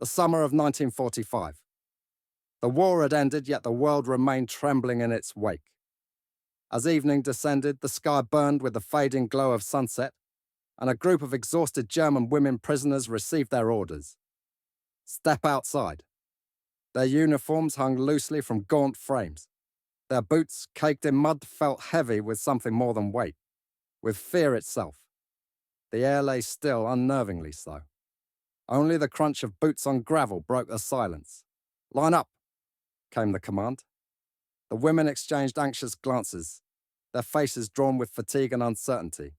The summer of 1945. The war had ended, yet the world remained trembling in its wake. As evening descended, the sky burned with the fading glow of sunset, and a group of exhausted German women prisoners received their orders. Step outside. Their uniforms hung loosely from gaunt frames. Their boots, caked in mud, felt heavy with something more than weight, with fear itself. The air lay still, unnervingly so. Only the crunch of boots on gravel broke the silence. "Line up," came the command. The women exchanged anxious glances, their faces drawn with fatigue and uncertainty.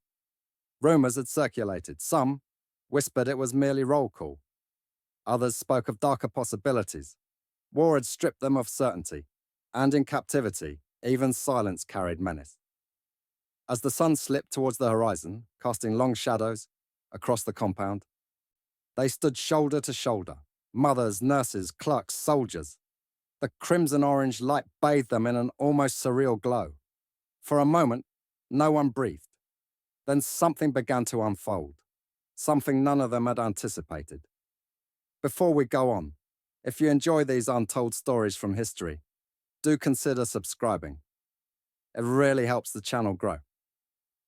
Rumours had circulated. Some whispered it was merely roll call. Others spoke of darker possibilities. War had stripped them of certainty, and in captivity, even silence carried menace. As the sun slipped towards the horizon, casting long shadows across the compound, they stood shoulder to shoulder, mothers, nurses, clerks, soldiers. The crimson-orange light bathed them in an almost surreal glow. For a moment, no one breathed. Then something began to unfold, something none of them had anticipated. Before we go on, if you enjoy these untold stories from history, do consider subscribing. It really helps the channel grow.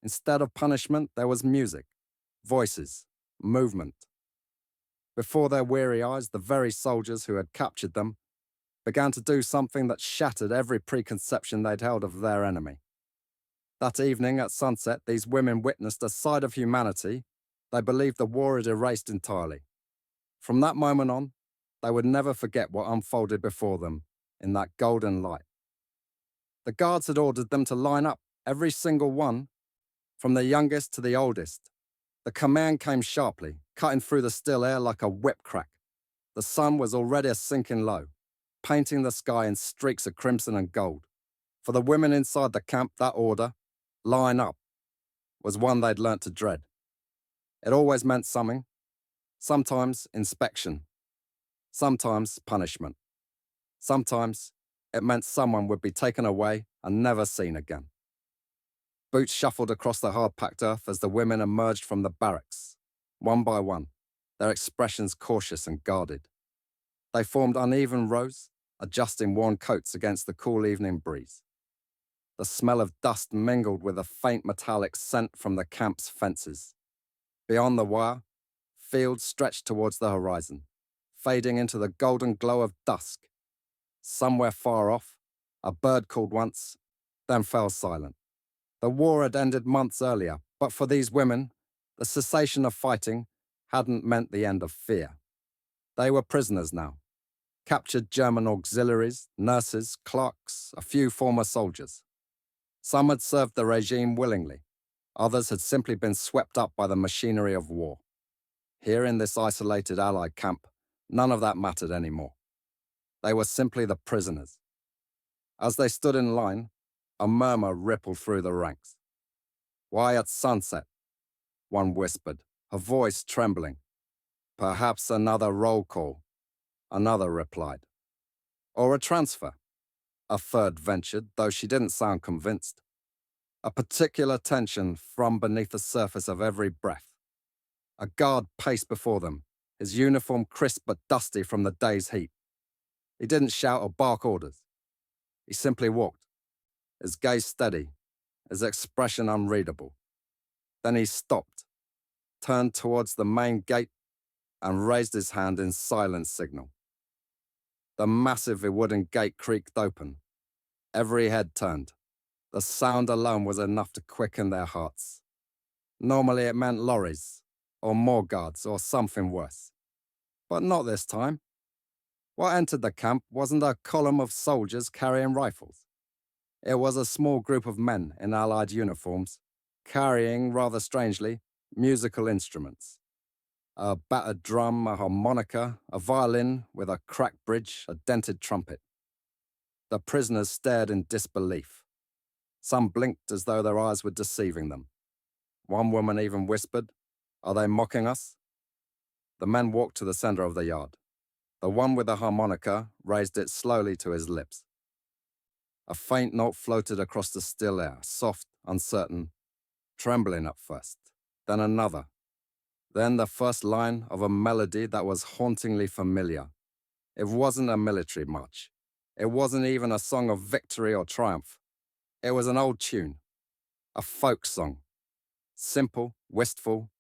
Instead of punishment, there was music, voices, movement. Before their weary eyes, the very soldiers who had captured them began to do something that shattered every preconception they'd held of their enemy. That evening at sunset, these women witnessed a side of humanity they believed the war had erased entirely. From that moment on, they would never forget what unfolded before them in that golden light. The guards had ordered them to line up, every single one, from the youngest to the oldest. The command came sharply, cutting through the still air like a whip crack. The sun was already sinking low, painting the sky in streaks of crimson and gold. For the women inside the camp, that order, line up, was one they'd learnt to dread. It always meant something. Sometimes inspection. Sometimes punishment. Sometimes it meant someone would be taken away and never seen again. Boots shuffled across the hard-packed earth as the women emerged from the barracks, one by one, their expressions cautious and guarded. They formed uneven rows, adjusting worn coats against the cool evening breeze. The smell of dust mingled with a faint metallic scent from the camp's fences. Beyond the wire, fields stretched towards the horizon, fading into the golden glow of dusk. Somewhere far off, a bird called once, then fell silent. The war had ended months earlier, but for these women, the cessation of fighting hadn't meant the end of fear. They were prisoners now. Captured German auxiliaries, nurses, clerks, a few former soldiers. Some had served the regime willingly. Others had simply been swept up by the machinery of war. Here in this isolated Allied camp, none of that mattered anymore. They were simply the prisoners. As they stood in line, a murmur rippled through the ranks. "Why at sunset?" one whispered, her voice trembling. "Perhaps another roll call," another replied. "Or a transfer," a third ventured, though she didn't sound convinced. A particular tension thrummed beneath the surface of every breath. A guard paced before them, his uniform crisp but dusty from the day's heat. He didn't shout or bark orders. He simply walked, his gaze steady, his expression unreadable. Then he stopped, turned towards the main gate, and raised his hand in silent signal. The massive wooden gate creaked open. Every head turned. The sound alone was enough to quicken their hearts. Normally it meant lorries, or more guards, or something worse. But not this time. What entered the camp wasn't a column of soldiers carrying rifles. It was a small group of men in Allied uniforms, carrying, rather strangely, musical instruments. A battered drum, a harmonica, a violin with a cracked bridge, a dented trumpet. The prisoners stared in disbelief. Some blinked as though their eyes were deceiving them. One woman even whispered, "Are they mocking us?" The men walked to the center of the yard. The one with the harmonica raised it slowly to his lips. A faint note floated across the still air, soft, uncertain, trembling at first, then another, Then the first line of a melody that was hauntingly familiar. It wasn't a military march. It wasn't even a song of victory or triumph. It was an old tune, a folk song, simple, wistful,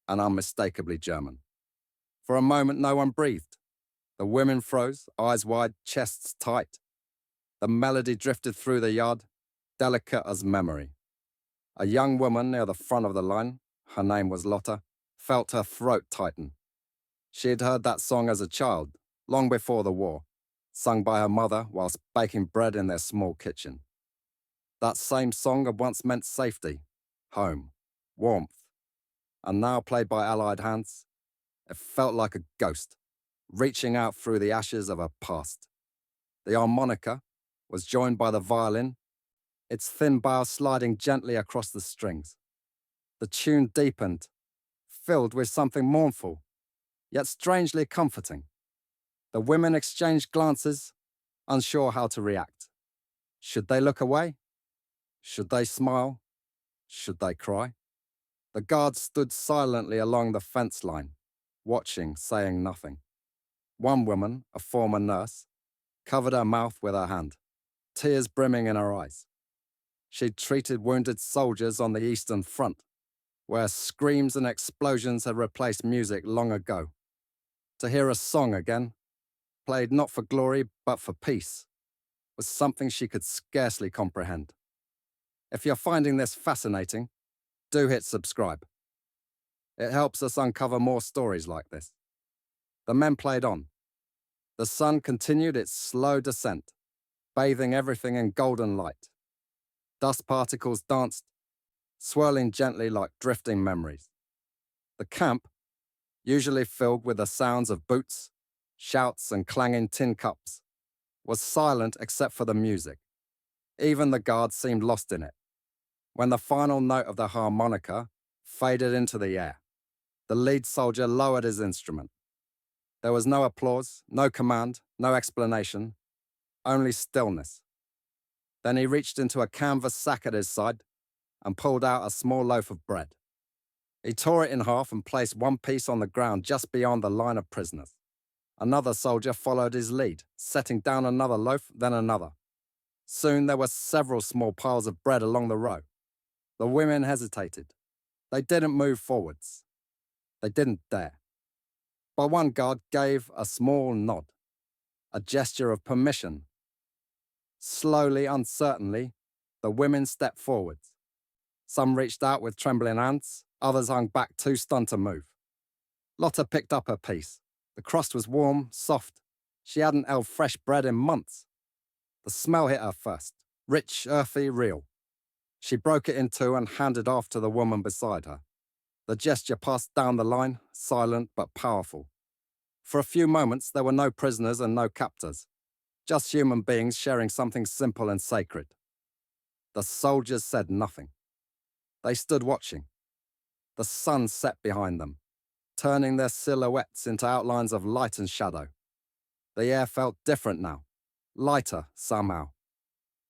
and unmistakably German. For a moment, no one breathed. The women froze, eyes wide, chests tight. The melody drifted through the yard, delicate as memory. A young woman near the front of the line, her name was Lotta, felt her throat tighten. She had heard that song as a child, long before the war, sung by her mother whilst baking bread in their small kitchen. That same song had once meant safety, home, warmth, and now played by Allied hands, it felt like a ghost, reaching out through the ashes of her past. The harmonica was joined by the violin, its thin bow sliding gently across the strings. The tune deepened, filled with something mournful, yet strangely comforting. The women exchanged glances, unsure how to react. Should they look away? Should they smile? Should they cry? The guards stood silently along the fence line, watching, saying nothing. One woman, a former nurse, covered her mouth with her hand, tears brimming in her eyes. She'd treated wounded soldiers on the Eastern Front, where screams and explosions had replaced music long ago. To hear a song again, played not for glory but for peace, was something she could scarcely comprehend. If you're finding this fascinating, do hit subscribe. It helps us uncover more stories like this. The men played on. The sun continued its slow descent, bathing everything in golden light. Dust particles danced, swirling gently like drifting memories. The camp, usually filled with the sounds of boots, shouts, and clanging tin cups, was silent except for the music. Even the guards seemed lost in it. When the final note of the harmonica faded into the air, the lead soldier lowered his instrument. There was no applause, no command, no explanation, only stillness. Then he reached into a canvas sack at his side and pulled out a small loaf of bread. He tore it in half and placed one piece on the ground just beyond the line of prisoners. Another soldier followed his lead, setting down another loaf, then another. Soon there were several small piles of bread along the row. The women hesitated. They didn't move forwards. They didn't dare. But one guard gave a small nod, a gesture of permission. Slowly, uncertainly, the women stepped forwards. Some reached out with trembling hands, others hung back too stunned to move. Lotta picked up her piece. The crust was warm, soft. She hadn't held fresh bread in months. The smell hit her first, rich, earthy, real. She broke it in two and handed off to the woman beside her. The gesture passed down the line, silent but powerful. For a few moments, there were no prisoners and no captors, just human beings sharing something simple and sacred. The soldiers said nothing. They stood watching. The sun set behind them, turning their silhouettes into outlines of light and shadow. The air felt different now, lighter somehow.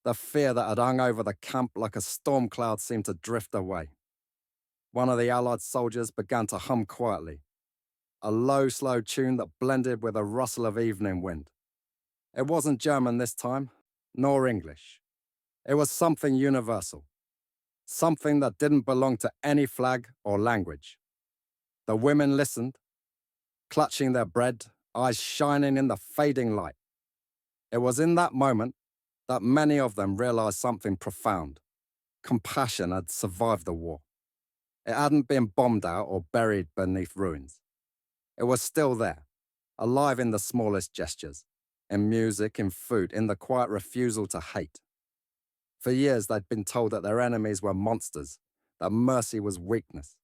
The fear that had hung over the camp like a storm cloud seemed to drift away. One of the Allied soldiers began to hum quietly, a low, slow tune that blended with a rustle of evening wind. It wasn't German this time, nor English. It was something universal, something that didn't belong to any flag or language. The women listened, clutching their bread, eyes shining in the fading light. It was in that moment that many of them realized something profound. Compassion had survived the war. It hadn't been bombed out or buried beneath ruins. It was still there, alive in the smallest gestures, in music, in food, in the quiet refusal to hate. For years they'd been told that their enemies were monsters, that mercy was weakness.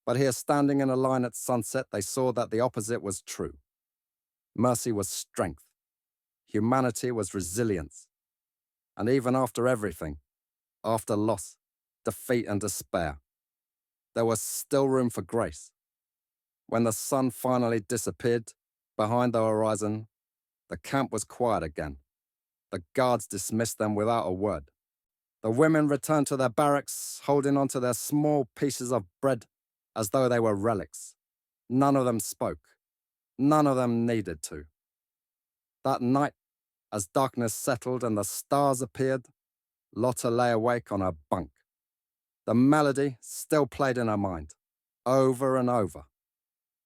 But here, standing in a line at sunset, they saw that the opposite was true. Mercy was strength. Humanity was resilience. And even after everything, after loss, defeat and despair, there was still room for grace. When the sun finally disappeared behind the horizon, the camp was quiet again. The guards dismissed them without a word. The women returned to their barracks, holding onto their small pieces of bread as though they were relics. None of them spoke. None of them needed to. That night, as darkness settled and the stars appeared, Lotta lay awake on her bunk. The melody still played in her mind, over and over.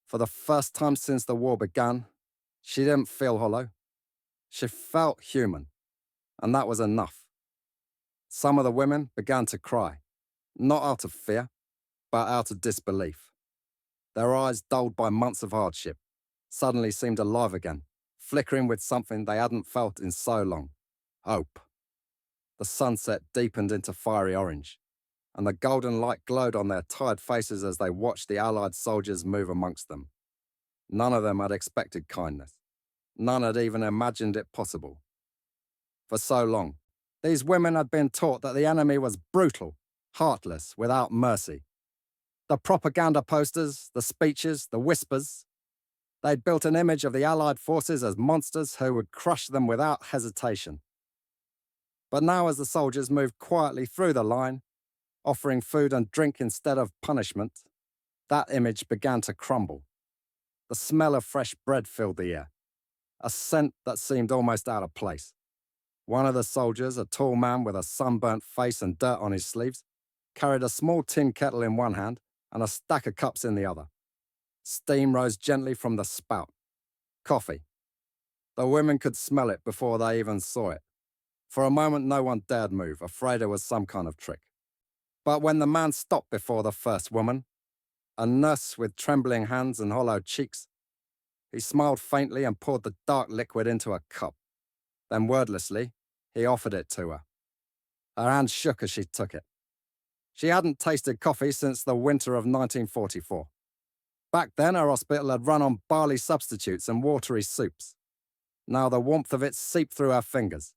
For the first time since the war began, she didn't feel hollow. She felt human, and that was enough. Some of the women began to cry, not out of fear, but out of disbelief. Their eyes, dulled by months of hardship, suddenly seemed alive again, flickering with something they hadn't felt in so long: hope. The sunset deepened into fiery orange, and the golden light glowed on their tired faces as they watched the Allied soldiers move amongst them. None of them had expected kindness. None had even imagined it possible. For so long, these women had been taught that the enemy was brutal, heartless, without mercy. The propaganda posters, the speeches, the whispers, they'd built an image of the Allied forces as monsters who would crush them without hesitation. But now, as the soldiers moved quietly through the line, offering food and drink instead of punishment, that image began to crumble. The smell of fresh bread filled the air, a scent that seemed almost out of place. One of the soldiers, a tall man with a sunburnt face and dirt on his sleeves, carried a small tin kettle in one hand and a stack of cups in the other. Steam rose gently from the spout. Coffee. The women could smell it before they even saw it. For a moment, no one dared move, afraid it was some kind of trick. But when the man stopped before the first woman, a nurse with trembling hands and hollow cheeks, he smiled faintly and poured the dark liquid into a cup. Then wordlessly, he offered it to her. Her hand shook as she took it. She hadn't tasted coffee since the winter of 1944. Back then, her hospital had run on barley substitutes and watery soups. Now the warmth of it seeped through her fingers,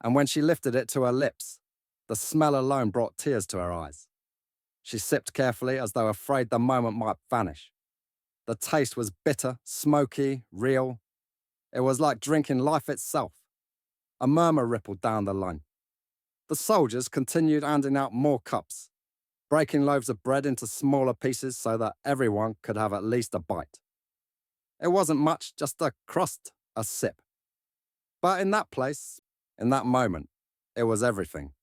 and when she lifted it to her lips, the smell alone brought tears to her eyes. She sipped carefully as though afraid the moment might vanish. The taste was bitter, smoky, real. It was like drinking life itself. A murmur rippled down the line. The soldiers continued handing out more cups, breaking loaves of bread into smaller pieces so that everyone could have at least a bite. It wasn't much, just a crust, a sip. But in that place, in that moment, it was everything.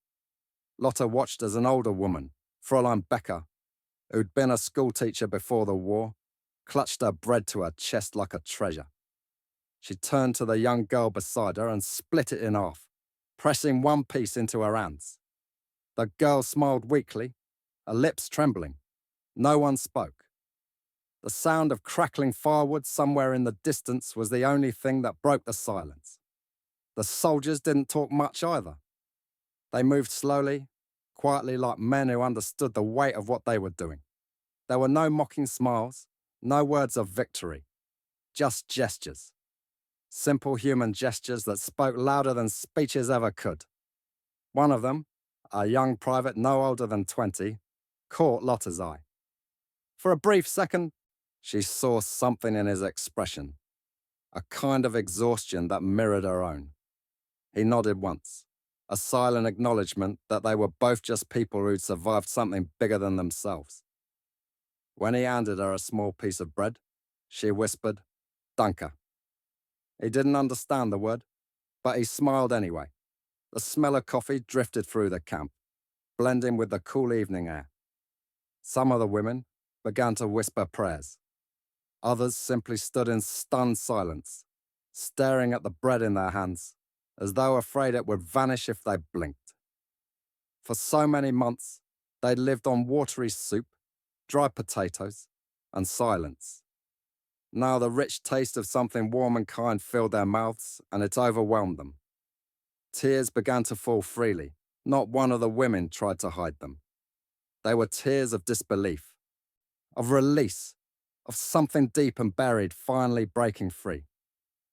Lotta watched as an older woman, Fräulein Becker, who'd been a schoolteacher before the war, clutched her bread to her chest like a treasure. She turned to the young girl beside her and split it in half, pressing one piece into her hands. The girl smiled weakly, her lips trembling. No one spoke. The sound of crackling firewood somewhere in the distance was the only thing that broke the silence. The soldiers didn't talk much either. They moved slowly, quietly, like men who understood the weight of what they were doing. There were no mocking smiles, no words of victory, just gestures. Simple human gestures that spoke louder than speeches ever could. One of them, a young private no older than 20, caught Lotta's eye. For a brief second, she saw something in his expression, a kind of exhaustion that mirrored her own. He nodded once, a silent acknowledgement that they were both just people who'd survived something bigger than themselves. When he handed her a small piece of bread, she whispered, "Danke." He didn't understand the word, but he smiled anyway. The smell of coffee drifted through the camp, blending with the cool evening air. Some of the women began to whisper prayers. Others simply stood in stunned silence, staring at the bread in their hands, as though afraid it would vanish if they blinked. For so many months, they'd lived on watery soup, dried potatoes, and silence. Now the rich taste of something warm and kind filled their mouths, and it overwhelmed them. Tears began to fall freely. Not one of the women tried to hide them. They were tears of disbelief, of release, of something deep and buried finally breaking free.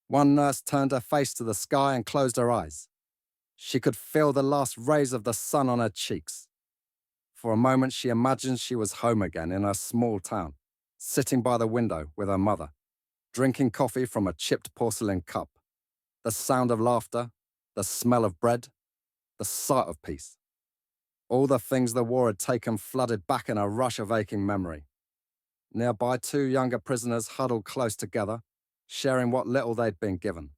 One nurse turned her face to the sky and closed her eyes. She could feel the last rays of the sun on her cheeks. For a moment she imagined she was home again in her small town, sitting by the window with her mother, drinking coffee from a chipped porcelain cup. The sound of laughter, the smell of bread, the sight of peace. All the things the war had taken flooded back in a rush of aching memory. Nearby, two younger prisoners huddled close together, sharing what little they'd been given.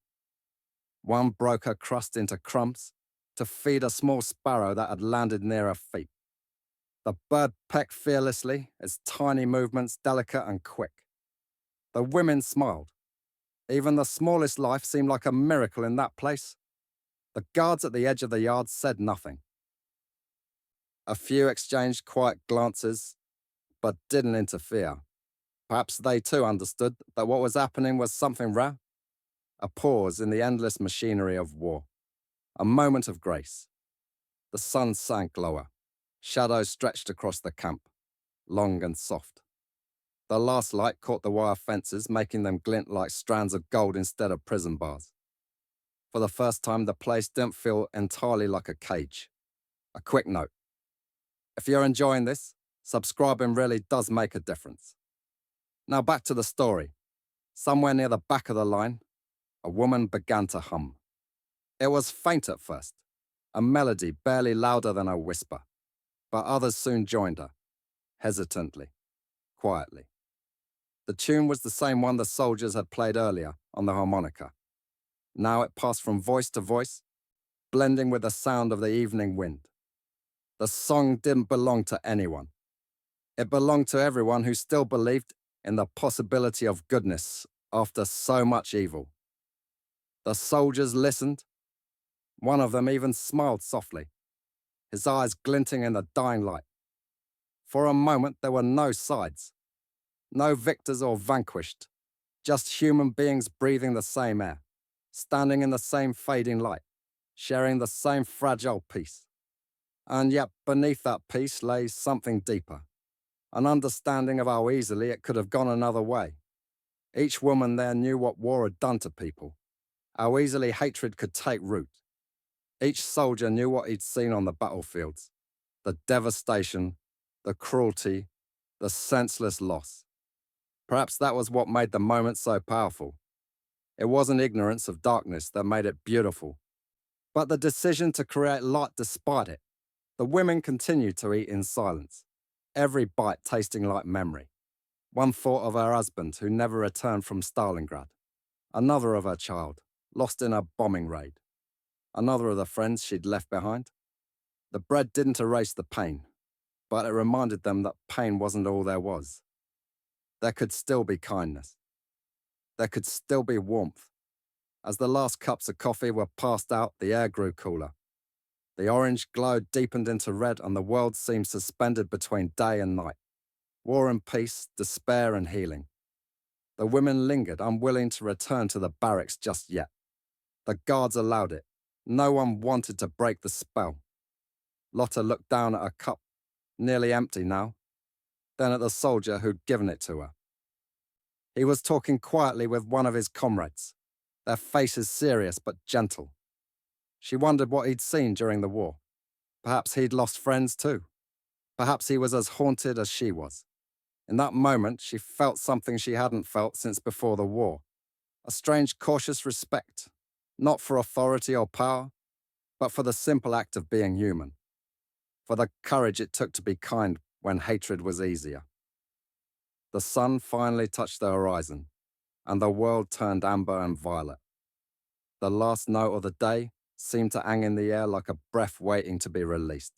One broke her crust into crumbs to feed a small sparrow that had landed near her feet. The bird pecked fearlessly, its tiny movements delicate and quick. The women smiled. Even the smallest life seemed like a miracle in that place. The guards at the edge of the yard said nothing. A few exchanged quiet glances, but didn't interfere. Perhaps they too understood that what was happening was something rare. A pause in the endless machinery of war. A moment of grace. The sun sank lower. Shadows stretched across the camp, long and soft. The last light caught the wire fences, making them glint like strands of gold instead of prison bars. For the first time, the place didn't feel entirely like a cage. A quick note. If you're enjoying this, subscribing really does make a difference. Now back to the story. Somewhere near the back of the line, a woman began to hum. It was faint at first, a melody barely louder than a whisper, but others soon joined her, hesitantly, quietly. The tune was the same one the soldiers had played earlier on the harmonica. Now it passed from voice to voice, blending with the sound of the evening wind. The song didn't belong to anyone. It belonged to everyone who still believed in the possibility of goodness after so much evil. The soldiers listened. One of them even smiled softly, his eyes glinting in the dying light. For a moment, there were no sides, no victors or vanquished, just human beings breathing the same air, standing in the same fading light, sharing the same fragile peace. And yet beneath that peace lay something deeper, an understanding of how easily it could have gone another way. Each woman there knew what war had done to people, how easily hatred could take root. Each soldier knew what he'd seen on the battlefields, the devastation, the cruelty, the senseless loss. Perhaps that was what made the moment so powerful. It wasn't ignorance of darkness that made it beautiful, but the decision to create light despite it. The women continued to eat in silence, every bite tasting like memory. One thought of her husband who never returned from Stalingrad, another of her child, lost in a bombing raid, another of the friends she'd left behind. The bread didn't erase the pain, but it reminded them that pain wasn't all there was. There could still be kindness. There could still be warmth. As the last cups of coffee were passed out, the air grew cooler. The orange glow deepened into red, and the world seemed suspended between day and night. War and peace, despair and healing. The women lingered, unwilling to return to the barracks just yet. The guards allowed it. No one wanted to break the spell. Lotta looked down at her cup, nearly empty now, then at the soldier who'd given it to her. He was talking quietly with one of his comrades, their faces serious but gentle. She wondered what he'd seen during the war. Perhaps he'd lost friends too. Perhaps he was as haunted as she was. In that moment, she felt something she hadn't felt since before the war. A strange, cautious respect, not for authority or power, but for the simple act of being human. For the courage it took to be kind when hatred was easier. The sun finally touched the horizon, and the world turned amber and violet. The last note of the day seemed to hang in the air like a breath waiting to be released.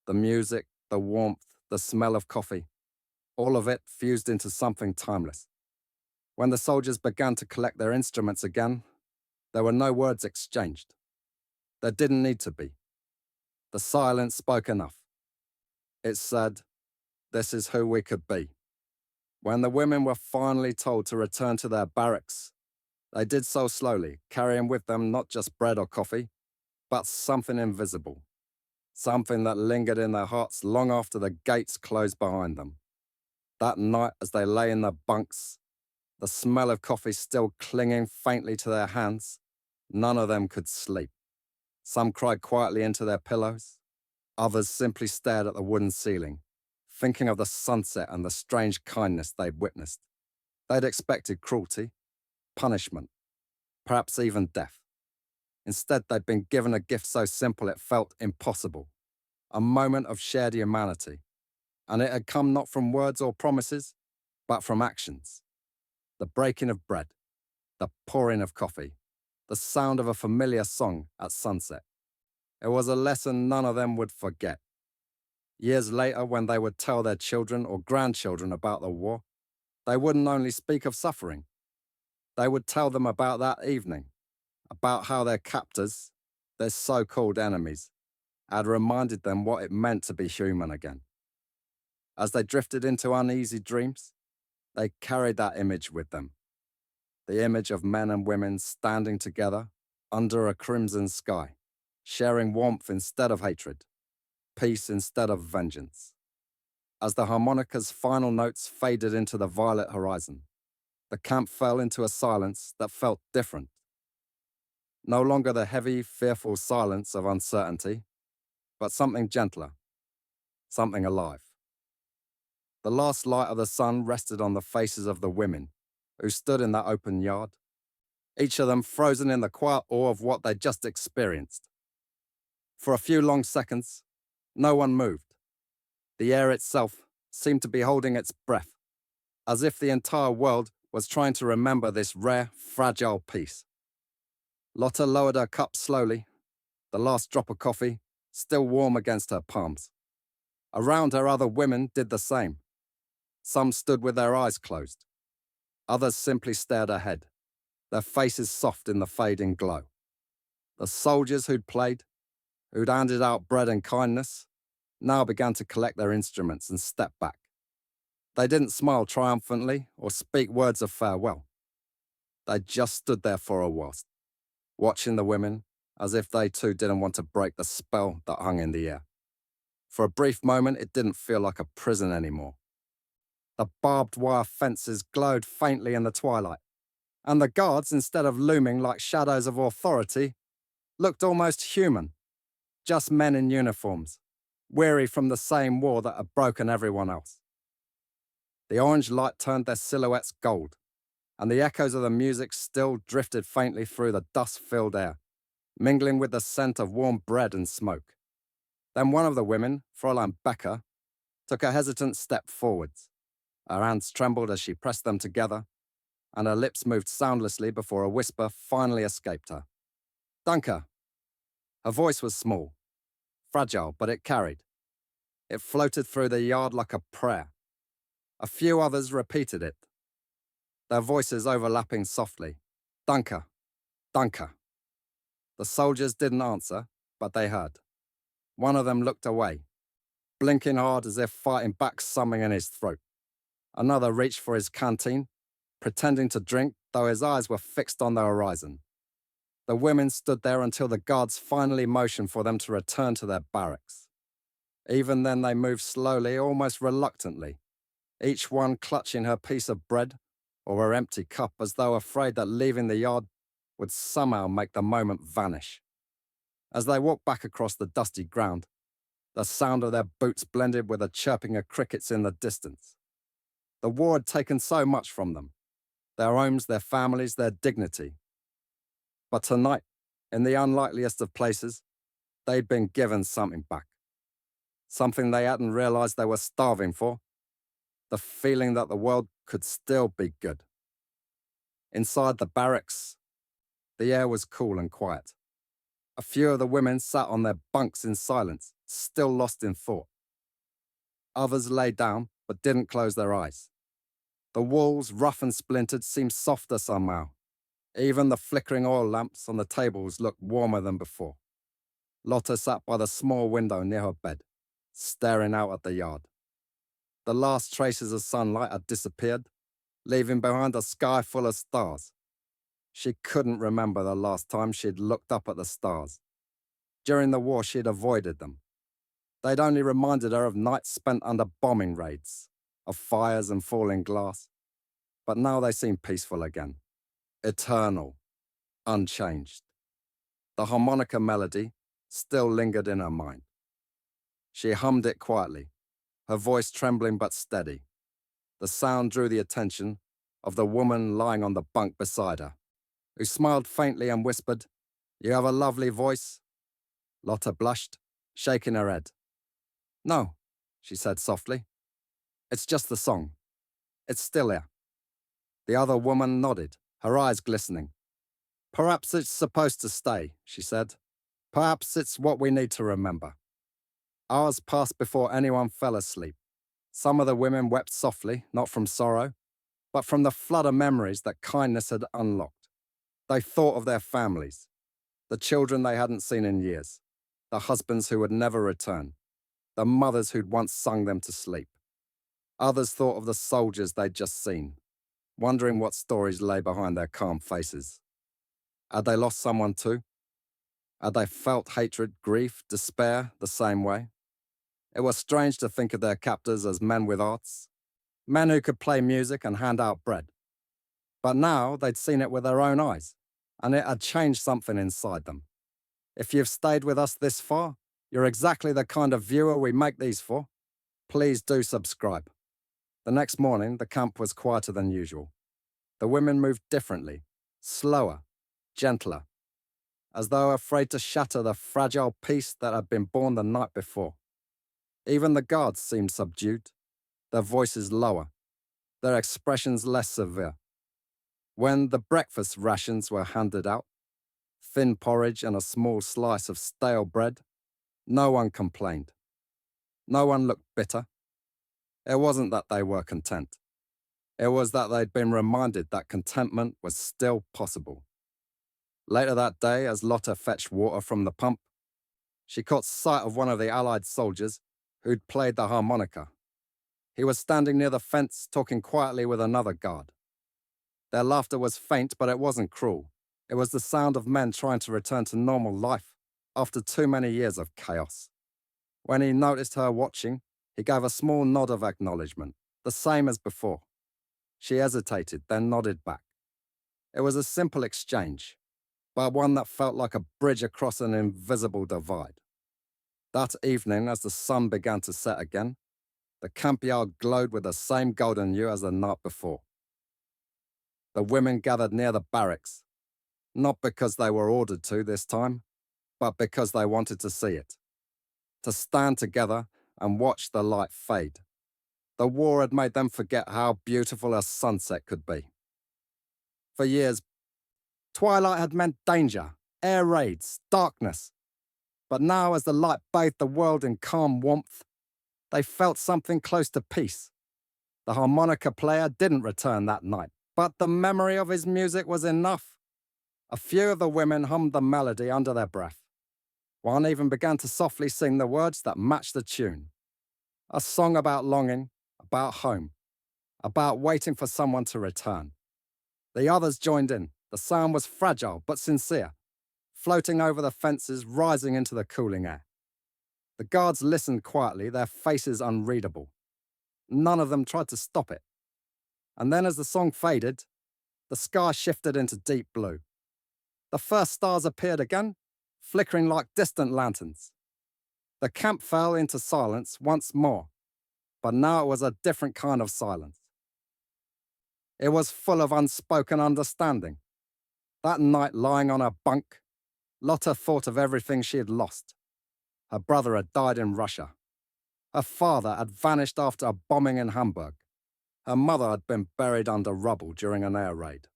The music, the warmth, the smell of coffee, all of it fused into something timeless. When the soldiers began to collect their instruments again, there were no words exchanged. There didn't need to be. The silence spoke enough. It said, "This is who we could be." When the women were finally told to return to their barracks, they did so slowly, carrying with them not just bread or coffee, but something invisible, something that lingered in their hearts long after the gates closed behind them. That night, as they lay in their bunks, the smell of coffee still clinging faintly to their hands, none of them could sleep. Some cried quietly into their pillows. Others simply stared at the wooden ceiling, thinking of the sunset and the strange kindness they'd witnessed. They'd expected cruelty, punishment, perhaps even death. Instead, they'd been given a gift so simple it felt impossible, a moment of shared humanity. And it had come not from words or promises, but from actions. The breaking of bread, the pouring of coffee, the sound of a familiar song at sunset. It was a lesson none of them would forget. Years later, when they would tell their children or grandchildren about the war, they wouldn't only speak of suffering. They would tell them about that evening, about how their captors, their so-called enemies, had reminded them what it meant to be human again. As they drifted into uneasy dreams, they carried that image with them. The image of men and women standing together under a crimson sky, sharing warmth instead of hatred, peace instead of vengeance. As the harmonica's final notes faded into the violet horizon, the camp fell into a silence that felt different. No longer the heavy, fearful silence of uncertainty, but something gentler, something alive. The last light of the sun rested on the faces of the women who stood in that open yard, each of them frozen in the quiet awe of what they'd just experienced. For a few long seconds, no one moved. The air itself seemed to be holding its breath, as if the entire world was trying to remember this rare, fragile peace. Lotta lowered her cup slowly, the last drop of coffee still warm against her palms. Around her, other women did the same. Some stood with their eyes closed. Others simply stared ahead, their faces soft in the fading glow. The soldiers who'd played, who'd handed out bread and kindness, now began to collect their instruments and step back. They didn't smile triumphantly or speak words of farewell. They just stood there for a while, watching the women as if they too didn't want to break the spell that hung in the air. For a brief moment, it didn't feel like a prison anymore. The barbed wire fences glowed faintly in the twilight, and the guards, instead of looming like shadows of authority, looked almost human, just men in uniforms, weary from the same war that had broken everyone else. The orange light turned their silhouettes gold, and the echoes of the music still drifted faintly through the dust-filled air, mingling with the scent of warm bread and smoke. Then one of the women, Fräulein Becker, took a hesitant step forwards. Her hands trembled as she pressed them together, and her lips moved soundlessly before a whisper finally escaped her. Danke. Her voice was small, fragile, but it carried. It floated through the yard like a prayer. A few others repeated it, their voices overlapping softly. Danke, danke. The soldiers didn't answer, but they heard. One of them looked away, blinking hard as if fighting back something in his throat. Another reached for his canteen, pretending to drink, though his eyes were fixed on the horizon. The women stood there until the guards finally motioned for them to return to their barracks. Even then they moved slowly, almost reluctantly, each one clutching her piece of bread or her empty cup as though afraid that leaving the yard would somehow make the moment vanish. As they walked back across the dusty ground, the sound of their boots blended with the chirping of crickets in the distance. The war had taken so much from them, their homes, their families, their dignity. But tonight, in the unlikeliest of places, they'd been given something back. Something they hadn't realized they were starving for. The feeling that the world could still be good. Inside the barracks, the air was cool and quiet. A few of the women sat on their bunks in silence, still lost in thought. Others lay down, but didn't close their eyes. The walls, rough and splintered, seemed softer somehow. Even the flickering oil lamps on the tables looked warmer than before. Lotta sat by the small window near her bed, staring out at the yard. The last traces of sunlight had disappeared, leaving behind a sky full of stars. She couldn't remember the last time she'd looked up at the stars. During the war, she'd avoided them. They'd only reminded her of nights spent under bombing raids, of fires and falling glass. But now they seemed peaceful again, eternal, unchanged. The harmonica melody still lingered in her mind. She hummed it quietly, her voice trembling but steady. The sound drew the attention of the woman lying on the bunk beside her, who smiled faintly and whispered, "You have a lovely voice." Lotta blushed, shaking her head. "No," she said softly. "It's just the song." It's still here. The other woman nodded, her eyes glistening. Perhaps it's supposed to stay, she said. Perhaps it's what we need to remember. Hours passed before anyone fell asleep. Some of the women wept softly, not from sorrow, but from the flood of memories that kindness had unlocked. They thought of their families, the children they hadn't seen in years, the husbands who would never return, the mothers who'd once sung them to sleep. Others thought of the soldiers they'd just seen, wondering what stories lay behind their calm faces. Had they lost someone too? Had they felt hatred, grief, despair the same way? It was strange to think of their captors as men with arts, men who could play music and hand out bread. But now they'd seen it with their own eyes, and it had changed something inside them. If you've stayed with us this far, you're exactly the kind of viewer we make these for. Please do subscribe. The next morning, the camp was quieter than usual. The women moved differently, slower, gentler, as though afraid to shatter the fragile peace that had been born the night before. Even the guards seemed subdued, their voices lower, their expressions less severe. When the breakfast rations were handed out, thin porridge and a small slice of stale bread, no one complained. No one looked bitter. It wasn't that they were content. It was that they'd been reminded that contentment was still possible. Later that day, as Lotta fetched water from the pump, she caught sight of one of the Allied soldiers who'd played the harmonica. He was standing near the fence talking quietly with another guard. Their laughter was faint, but it wasn't cruel. It was the sound of men trying to return to normal life after too many years of chaos. When he noticed her watching, he gave a small nod of acknowledgement, the same as before. She hesitated, then nodded back. It was a simple exchange, but one that felt like a bridge across an invisible divide. That evening, as the sun began to set again, the campyard glowed with the same golden hue as the night before. The women gathered near the barracks, not because they were ordered to this time, but because they wanted to see it, to stand together and watch the light fade. The war had made them forget how beautiful a sunset could be. For years, twilight had meant danger, air raids, darkness. But now, as the light bathed the world in calm warmth, they felt something close to peace. The harmonica player didn't return that night, but the memory of his music was enough. A few of the women hummed the melody under their breath. One even began to softly sing the words that matched the tune. A song about longing, about home, about waiting for someone to return. The others joined in. The sound was fragile but sincere, floating over the fences, rising into the cooling air. The guards listened quietly, their faces unreadable. None of them tried to stop it. And then as the song faded, the sky shifted into deep blue. The first stars appeared again, flickering like distant lanterns. The camp fell into silence once more, but now it was a different kind of silence. It was full of unspoken understanding. That night, lying on her bunk, Lotta thought of everything she had lost. Her brother had died in Russia. Her father had vanished after a bombing in Hamburg. Her mother had been buried under rubble during an air raid.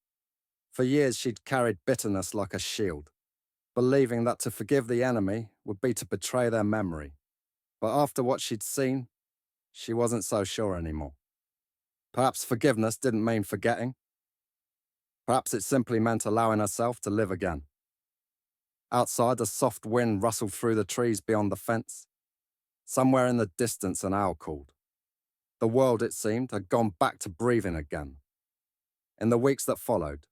For years she'd carried bitterness like a shield, believing that to forgive the enemy would be to betray their memory. But after what she'd seen, she wasn't so sure anymore. Perhaps forgiveness didn't mean forgetting. Perhaps it simply meant allowing herself to live again. Outside, a soft wind rustled through the trees beyond the fence. Somewhere in the distance, an owl called. The world, it seemed, had gone back to breathing again. In the weeks that followed,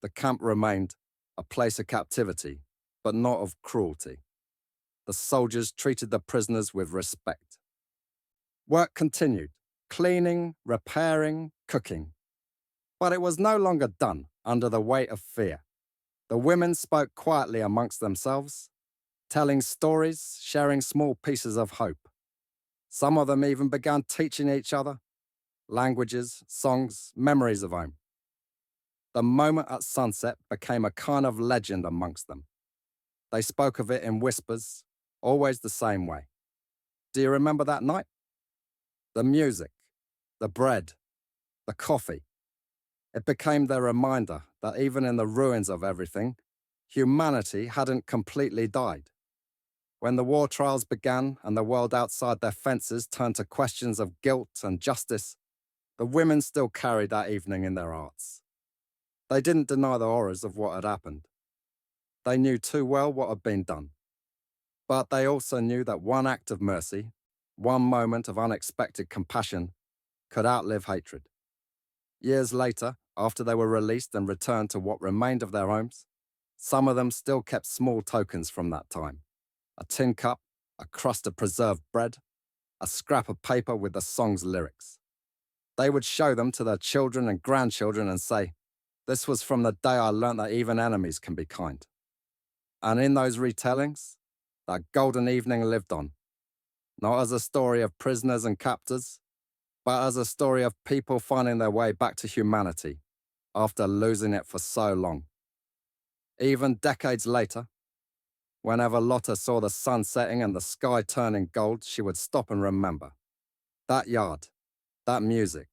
the camp remained a place of captivity, but not of cruelty. The soldiers treated the prisoners with respect. Work continued, cleaning, repairing, cooking. But it was no longer done under the weight of fear. The women spoke quietly amongst themselves, telling stories, sharing small pieces of hope. Some of them even began teaching each other languages, songs, memories of home. The moment at sunset became a kind of legend amongst them. They spoke of it in whispers, always the same way. Do you remember that night? The music, the bread, the coffee. It became their reminder that even in the ruins of everything, humanity hadn't completely died. When the war trials began and the world outside their fences turned to questions of guilt and justice, the women still carried that evening in their hearts. They didn't deny the horrors of what had happened. They knew too well what had been done. But they also knew that one act of mercy, one moment of unexpected compassion, could outlive hatred. Years later, after they were released and returned to what remained of their homes, some of them still kept small tokens from that time: a tin cup, a crust of preserved bread, a scrap of paper with the song's lyrics. They would show them to their children and grandchildren and say, "This was from the day I learnt that even enemies can be kind." And in those retellings, that golden evening lived on, not as a story of prisoners and captors, but as a story of people finding their way back to humanity after losing it for so long. Even decades later, whenever Lotta saw the sun setting and the sky turning gold, she would stop and remember. That yard, that music,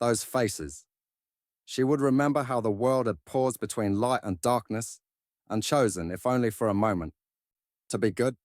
those faces. She would remember how the world had paused between light and darkness and chosen, if only for a moment, to be good